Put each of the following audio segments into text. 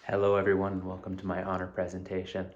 Hello everyone and welcome to my honor presentation.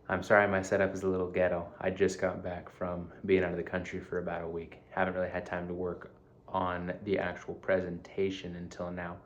I'm sorry my setup is a little ghetto. I just got back from being out of the country for about a week. Haven't really had time to work on the actual presentation until now.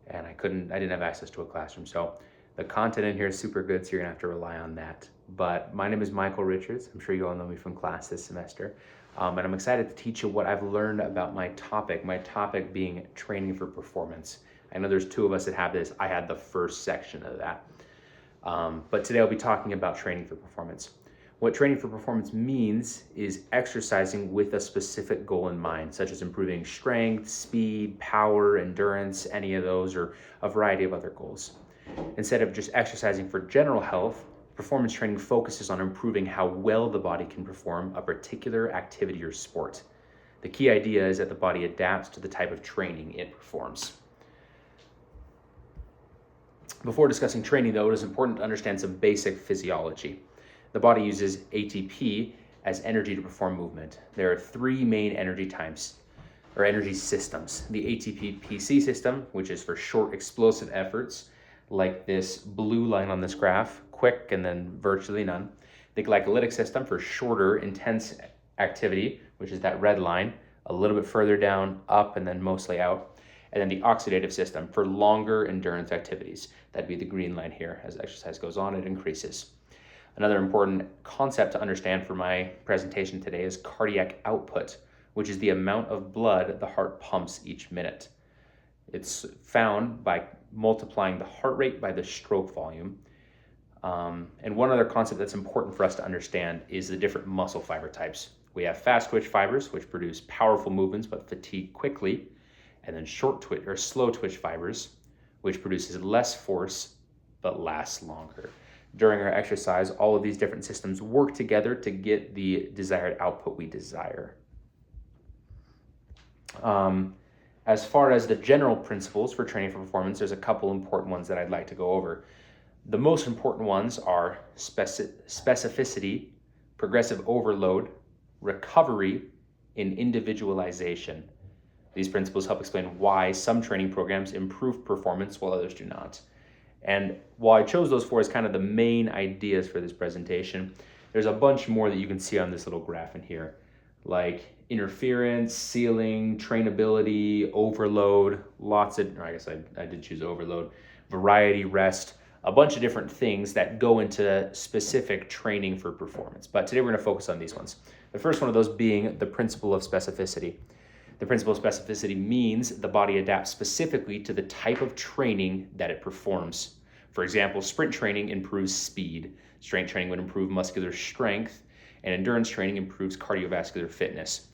And I didn't have access to a classroom. So the content in here is super good, so you're gonna have to rely on that. But my name is Michael Richards. I'm sure you all know me from class this semester. And I'm excited to teach you what I've learned about my topic being training for performance. I know there's two of us that have this. I had the first section of that. But today I'll be talking about training for performance. What training for performance means is exercising with a specific goal in mind, such as improving strength, speed, power, endurance, any of those, or a variety of other goals. Instead of just exercising for general health, performance training focuses on improving how well the body can perform a particular activity or sport. The key idea is that the body adapts to the type of training it performs. Before discussing training, though, it is important to understand some basic physiology. The body uses ATP as energy to perform movement. There are three main energy types, or energy systems. The ATP-PC system, which is for short explosive efforts, like this blue line on this graph, quick and then virtually none. The glycolytic system for shorter, intense activity, which is that red line, a little bit further down, up, and then mostly out. And then the oxidative system for longer endurance activities. That'd be the green line here. As exercise goes on, it increases. Another important concept to understand for my presentation today is cardiac output, which is the amount of blood the heart pumps each minute. It's found by multiplying the heart rate by the stroke volume. And one other concept that's important for us to understand is the different muscle fiber types. We have fast twitch fibers, which produce powerful movements but fatigue quickly, and then short twitch or slow twitch fibers, which produces less force but lasts longer. During our exercise, all of these different systems work together to get the desired output we desire. As far as the general principles for training for performance, there's a couple important ones that I'd like to go over. The most important ones are specificity, progressive overload, recovery, and individualization. These principles help explain why some training programs improve performance while others do not. And while I chose those four as kind of the main ideas for this presentation, there's a bunch more that you can see on this little graph in here, like interference, ceiling, trainability, overload, I did choose overload, variety, rest, a bunch of different things that go into specific training for performance. But today we're going to focus on these ones. The first one of those being the principle of specificity. The principle of specificity means the body adapts specifically to the type of training that it performs. For example, sprint training improves speed, strength training would improve muscular strength, and endurance training improves cardiovascular fitness.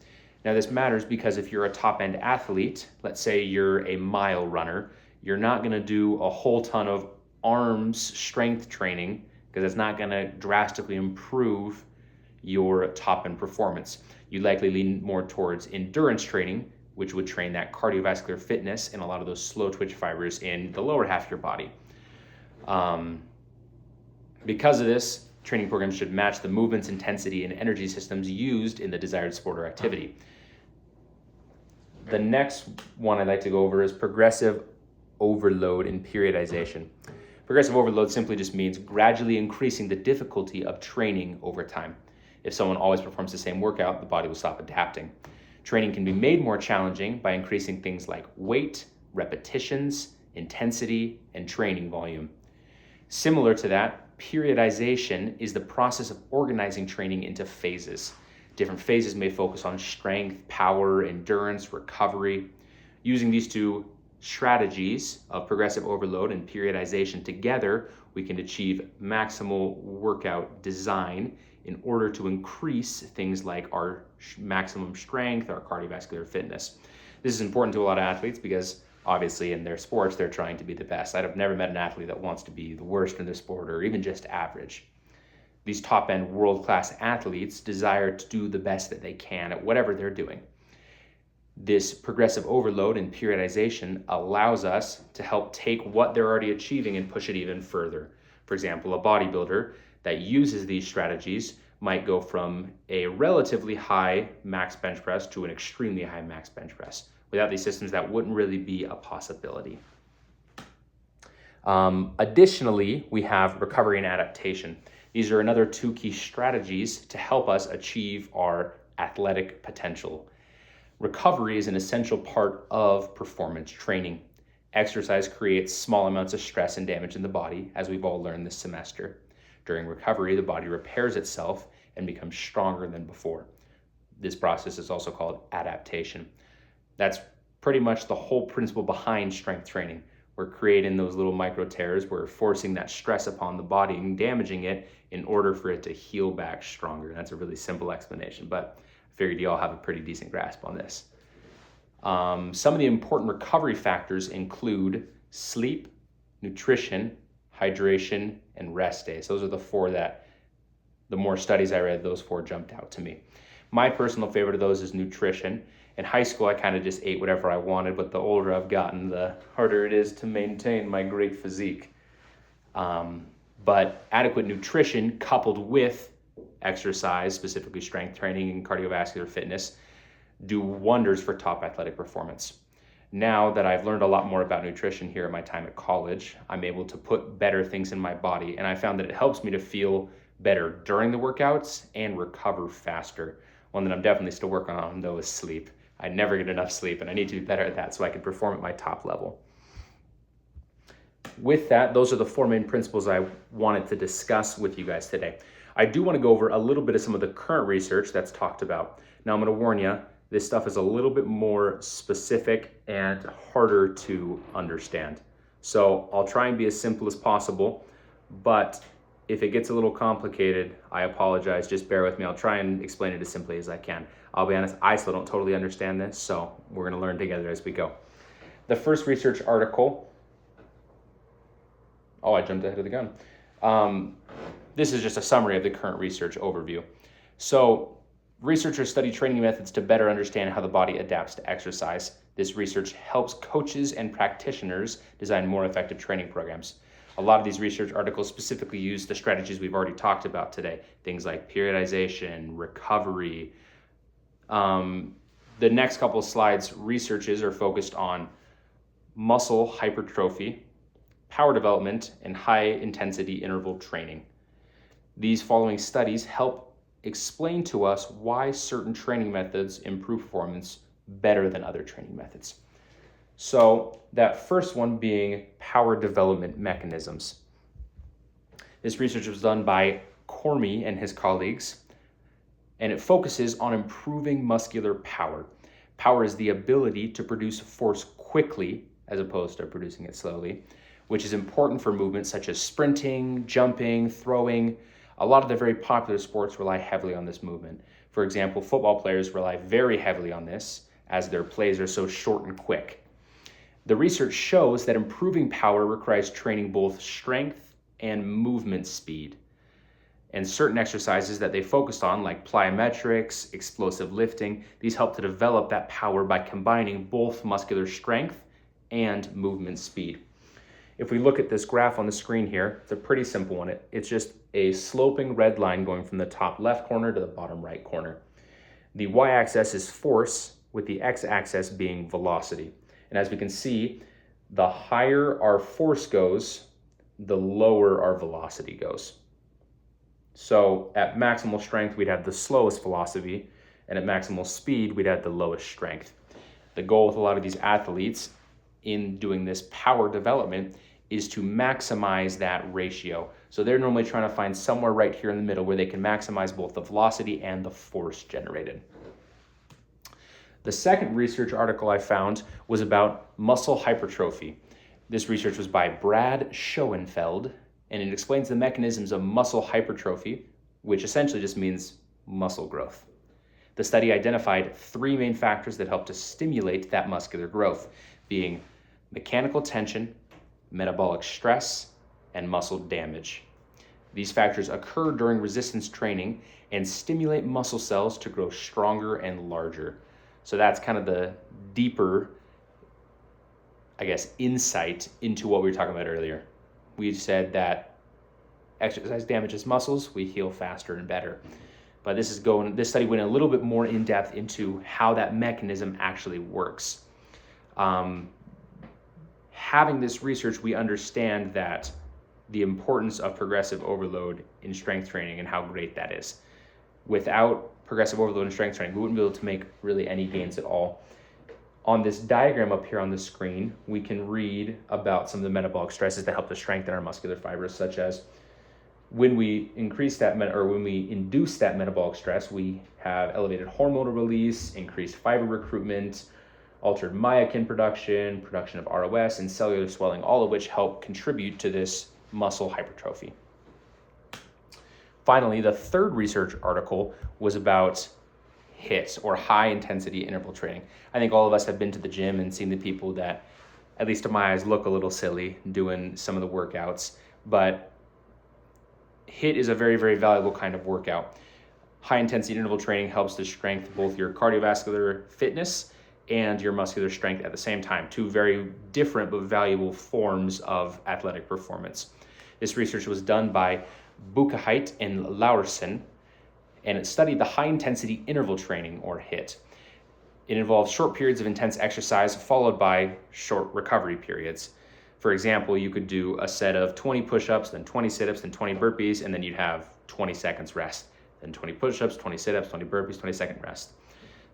Now this matters because if you're a top-end athlete, let's say you're a mile runner, you're not going to do a whole ton of arms strength training because it's not going to drastically improve your top-end performance. You likely lean more towards endurance training, which would train that cardiovascular fitness and a lot of those slow twitch fibers in the lower half of your body. Because of this, training programs should match the movements, intensity, and energy systems used in the desired sport or activity. The next one I'd like to go over is progressive overload and periodization. Progressive overload simply just means gradually increasing the difficulty of training over time. If someone always performs the same workout, the body will stop adapting. Training can be made more challenging by increasing things like weight, repetitions, intensity, and training volume. Similar to that, periodization is the process of organizing training into phases. Different phases may focus on strength, power, endurance, recovery. Using these two strategies of progressive overload and periodization together, we can achieve maximal workout design in order to increase things like our maximum strength, our cardiovascular fitness. This is important to a lot of athletes because obviously in their sports, they're trying to be the best. I've never met an athlete that wants to be the worst in their sport or even just average. These top-end world-class athletes desire to do the best that they can at whatever they're doing. This progressive overload and periodization allows us to help take what they're already achieving and push it even further. For example, a bodybuilder that uses these strategies might go from a relatively high max bench press to an extremely high max bench press. Without these systems, that wouldn't really be a possibility. Additionally, we have recovery and adaptation. These are another 2 key strategies to help us achieve our athletic potential. Recovery is an essential part of performance training. Exercise creates small amounts of stress and damage in the body, as we've all learned this semester. During recovery, the body repairs itself and becomes stronger than before. This process is also called adaptation. That's pretty much the whole principle behind strength training. We're creating those little micro tears. We're forcing that stress upon the body and damaging it in order for it to heal back stronger. That's a really simple explanation, but I figured you all have a pretty decent grasp on this. Some of the important recovery factors include sleep, nutrition, hydration, and rest days. Those are the 4 that, the more studies I read, those 4 jumped out to me. My personal favorite of those is nutrition. In high school, I kind of just ate whatever I wanted, but the older I've gotten, the harder it is to maintain my great physique. But adequate nutrition coupled with exercise, specifically strength training and cardiovascular fitness, do wonders for top athletic performance. Now that I've learned a lot more about nutrition here at my time at college, I'm able to put better things in my body, and I found that it helps me to feel better during the workouts and recover faster. One that I'm definitely still working on, though, is sleep. I never get enough sleep, and I need to be better at that so I can perform at my top level. With that, those are the 4 main principles I wanted to discuss with you guys today. I do want to go over a little bit of some of the current research that's talked about. Now, I'm going to warn you, this stuff is a little bit more specific and harder to understand. So I'll try and be as simple as possible, but if it gets a little complicated, I apologize. Just bear with me. I'll try and explain it as simply as I can. I'll be honest, I still don't totally understand this, so we're going to learn together as we go. The first research article, I jumped ahead of the gun. This is just a summary of the current research overview. So researchers study training methods to better understand how the body adapts to exercise. This research helps coaches and practitioners design more effective training programs. A lot of these research articles specifically use the strategies we've already talked about today, things like periodization, recovery. The next couple of slides, researches are focused on muscle hypertrophy, power development, and high-intensity interval training. These following studies help explain to us why certain training methods improve performance better than other training methods. So that first one being power development mechanisms. This research was done by Cormy and his colleagues, and it focuses on improving muscular power. Power is the ability to produce force quickly as opposed to producing it slowly, which is important for movements such as sprinting, jumping, throwing. A lot of the very popular sports rely heavily on this movement. For example, football players rely very heavily on this as their plays are so short and quick. The research shows that improving power requires training both strength and movement speed. And certain exercises that they focused on, like plyometrics, explosive lifting, these help to develop that power by combining both muscular strength and movement speed. If we look at this graph on the screen here, it's a pretty simple one. It's just a sloping red line going from the top left corner to the bottom right corner. The y-axis is force, with the x-axis being velocity. And as we can see, the higher our force goes, the lower our velocity goes. So at maximal strength, we'd have the slowest velocity, and at maximal speed, we'd have the lowest strength. The goal with a lot of these athletes in doing this power development is to maximize that ratio. So they're normally trying to find somewhere right here in the middle where they can maximize both the velocity and the force generated. The second research article I found was about muscle hypertrophy. This research was by Brad Schoenfeld, and it explains the mechanisms of muscle hypertrophy, which essentially just means muscle growth. The study identified 3 main factors that help to stimulate that muscular growth, being mechanical tension, metabolic stress, and muscle damage. These factors occur during resistance training and stimulate muscle cells to grow stronger and larger. So that's kind of the deeper, insight into what we were talking about earlier. We said that exercise damages muscles, we heal faster and better. But this study went a little bit more in depth into how that mechanism actually works. having this research, we understand that the importance of progressive overload in strength training and how great that is. Without progressive overload in strength training, we wouldn't be able to make really any gains at all. On this diagram up here on the screen, we can read about some of the metabolic stresses that help to strengthen our muscular fibers, such as when we increase that when we induce that metabolic stress, we have elevated hormonal release, increased fiber recruitment, altered myokin production, production of ROS, and cellular swelling, all of which help contribute to this muscle hypertrophy. Finally, the third research article was about HIIT, or high intensity interval training. I think all of us have been to the gym and seen the people that, at least to my eyes, look a little silly doing some of the workouts, but HIIT is a very, very valuable kind of workout. High intensity interval training helps to strengthen both your cardiovascular fitness and your muscular strength at the same time, two very different but valuable forms of athletic performance. This research was done by Buckhait and Laursen, and it studied the high intensity interval training, or HIIT. It involves short periods of intense exercise followed by short recovery periods. For example, you could do a set of 20 push-ups, then 20 sit-ups, then 20 burpees, and then you'd have 20 seconds rest. Then 20 push-ups, 20 sit-ups, 20 burpees, 20-second rest.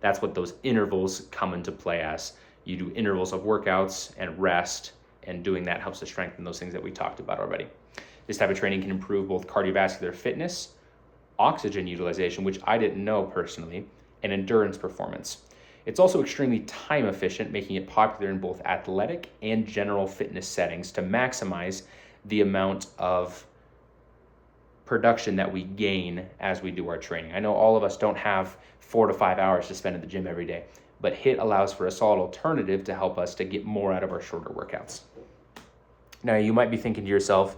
That's what those intervals come into play as. You do intervals of workouts and rest, and doing that helps to strengthen those things that we talked about already. This type of training can improve both cardiovascular fitness, oxygen utilization, which I didn't know personally, and endurance performance. It's also extremely time efficient, making it popular in both athletic and general fitness settings to maximize the amount of production that we gain as we do our training. I know all of us don't have 4 to 5 hours to spend at the gym every day, but HIIT allows for a solid alternative to help us to get more out of our shorter workouts. Now, you might be thinking to yourself,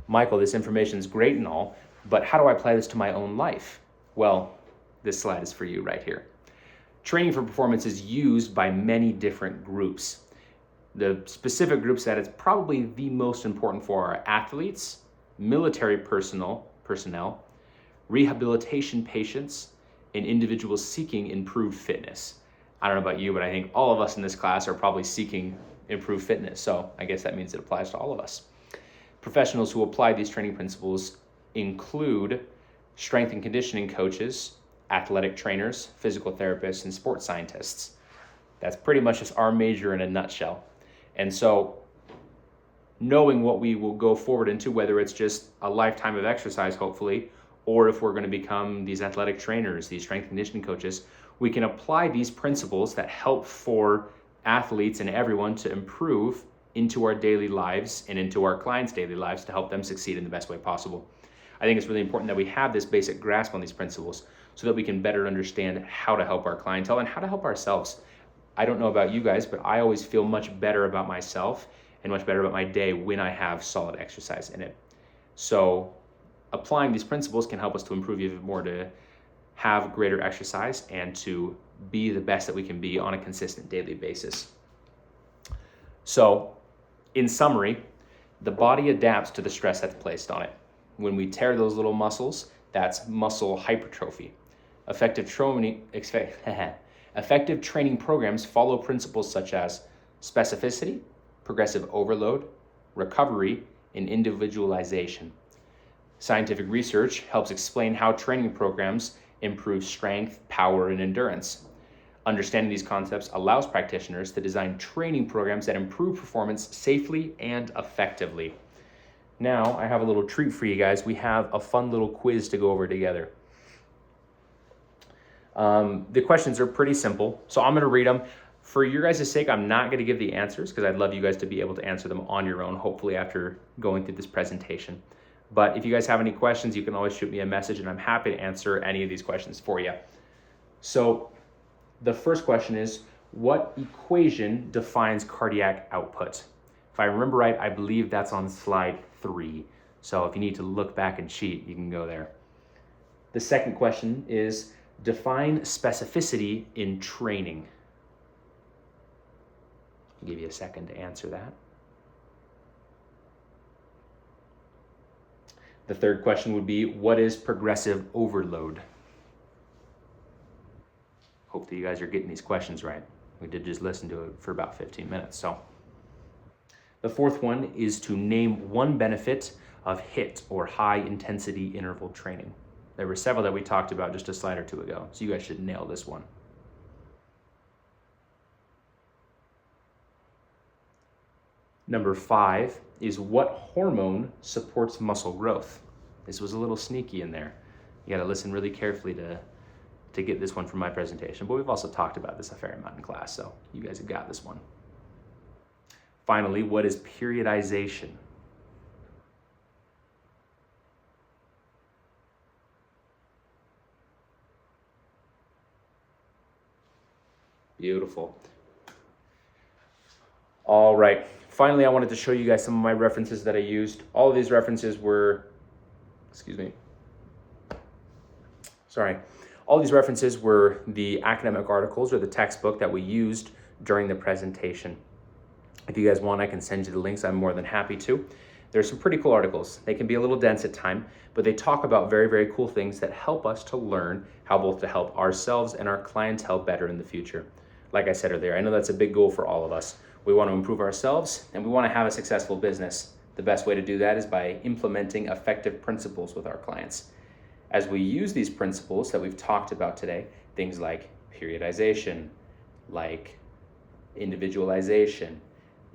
Michael, this information is great and all, but how do I apply this to my own life? Well, this slide is for you right here. Training for performance is used by many different groups. The specific groups that it's probably the most important for are athletes, military personnel, rehabilitation patients, and individuals seeking improved fitness. I don't know about you, but I think all of us in this class are probably seeking improved fitness, so I guess that means it applies to all of us. Professionals who apply these training principles include strength and conditioning coaches, athletic trainers, physical therapists, and sports scientists. That's pretty much just our major in a nutshell. And so knowing what we will go forward into, whether it's just a lifetime of exercise, hopefully, or if we're going to become these athletic trainers, these strength and conditioning coaches, we can apply these principles that help for athletes and everyone to improve into our daily lives and into our clients' daily lives to help them succeed in the best way possible. I think it's really important that we have this basic grasp on these principles so that we can better understand how to help our clientele and how to help ourselves. I don't know about you guys, but I always feel much better about myself and much better about my day when I have solid exercise in it. So applying these principles can help us to improve even more, to have greater exercise and to be the best that we can be on a consistent daily basis. So in summary, the body adapts to the stress that's placed on it. When we tear those little muscles, that's muscle hypertrophy. Effective training programs follow principles such as specificity, progressive overload, recovery, and individualization. Scientific research helps explain how training programs improve strength, power, and endurance. Understanding these concepts allows practitioners to design training programs that improve performance safely and effectively. Now, I have a little treat for you guys. We have a fun little quiz to go over together. The questions are pretty simple, so I'm going to read them. For your guys' sake, I'm not going to give the answers because I'd love you guys to be able to answer them on your own, hopefully after going through this presentation. But if you guys have any questions, you can always shoot me a message, and I'm happy to answer any of these questions for you. So the first question is, what equation defines cardiac output? If I remember right, I believe that's on slide 3. So if you need to look back and cheat, you can go there. The second question is, define specificity in training. I'll give you a second to answer that. The third question would be, what is progressive overload? Hopefully you guys are getting these questions right. We did just listen to it for about 15 minutes. So The fourth one is to name one benefit of HIIT, or high intensity interval training. There were several that we talked about just a slide or two ago, so you guys should nail this one. Number 5 is what hormone supports muscle growth. This was a little sneaky in there. You gotta listen really carefully to get this one from my presentation, but we've also talked about this a fair amount in class, so you guys have got this one. Finally, what is periodization? Beautiful. All right, finally, I wanted to show you guys some of my references that I used. All of these references were, all these references were the academic articles or the textbook that we used during the presentation. If you guys want, I can send you the links. I'm more than happy to. There's some pretty cool articles. They can be a little dense at time, but they talk about very, very cool things that help us to learn how both to help ourselves and our clientele better in the future. Like I said earlier, I know that's a big goal for all of us. We want to improve ourselves and we want to have a successful business. The best way to do that is by implementing effective principles with our clients. As we use these principles that we've talked about today, things like periodization, like individualization,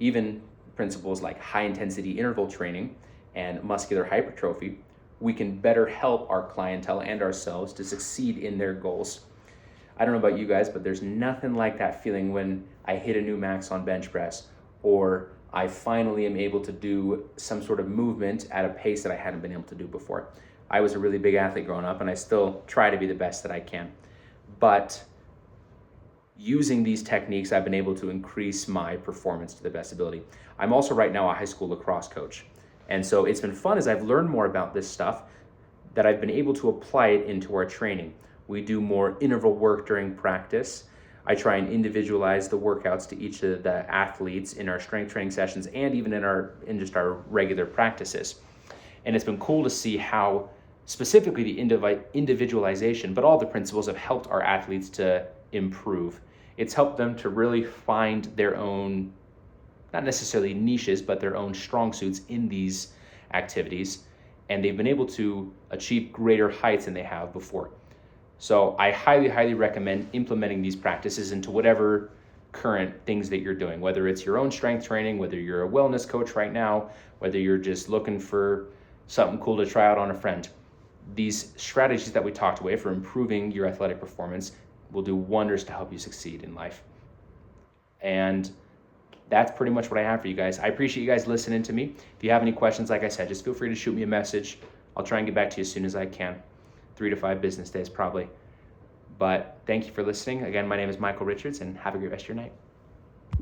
even principles like high intensity interval training and muscular hypertrophy, we can better help our clientele and ourselves to succeed in their goals. I don't know about you guys, but there's nothing like that feeling when I hit a new max on bench press, or I finally am able to do some sort of movement at a pace that I hadn't been able to do before. I was a really big athlete growing up, and I still try to be the best that I can. But using these techniques, I've been able to increase my performance to the best ability. I'm also right now a high school lacrosse coach. And so it's been fun as I've learned more about this stuff that I've been able to apply it into our training. We do more interval work during practice. I try and individualize the workouts to each of the athletes in our strength training sessions and even in just our regular practices. And it's been cool to see how specifically the individualization, but all the principles have helped our athletes to improve. It's helped them to really find their own, not necessarily niches, but their own strong suits in these activities. And they've been able to achieve greater heights than they have before. So I highly, highly recommend implementing these practices into whatever current things that you're doing, whether it's your own strength training, whether you're a wellness coach right now, whether you're just looking for something cool to try out on a friend. These strategies that we talked about for improving your athletic performance will do wonders to help you succeed in life. And that's pretty much what I have for you guys. I appreciate you guys listening to me. If you have any questions, like I said, just feel free to shoot me a message. I'll try and get back to you as soon as I can. 3 to 5 business days probably. But thank you for listening. Again, my name is Michael Richards, and have a great rest of your night.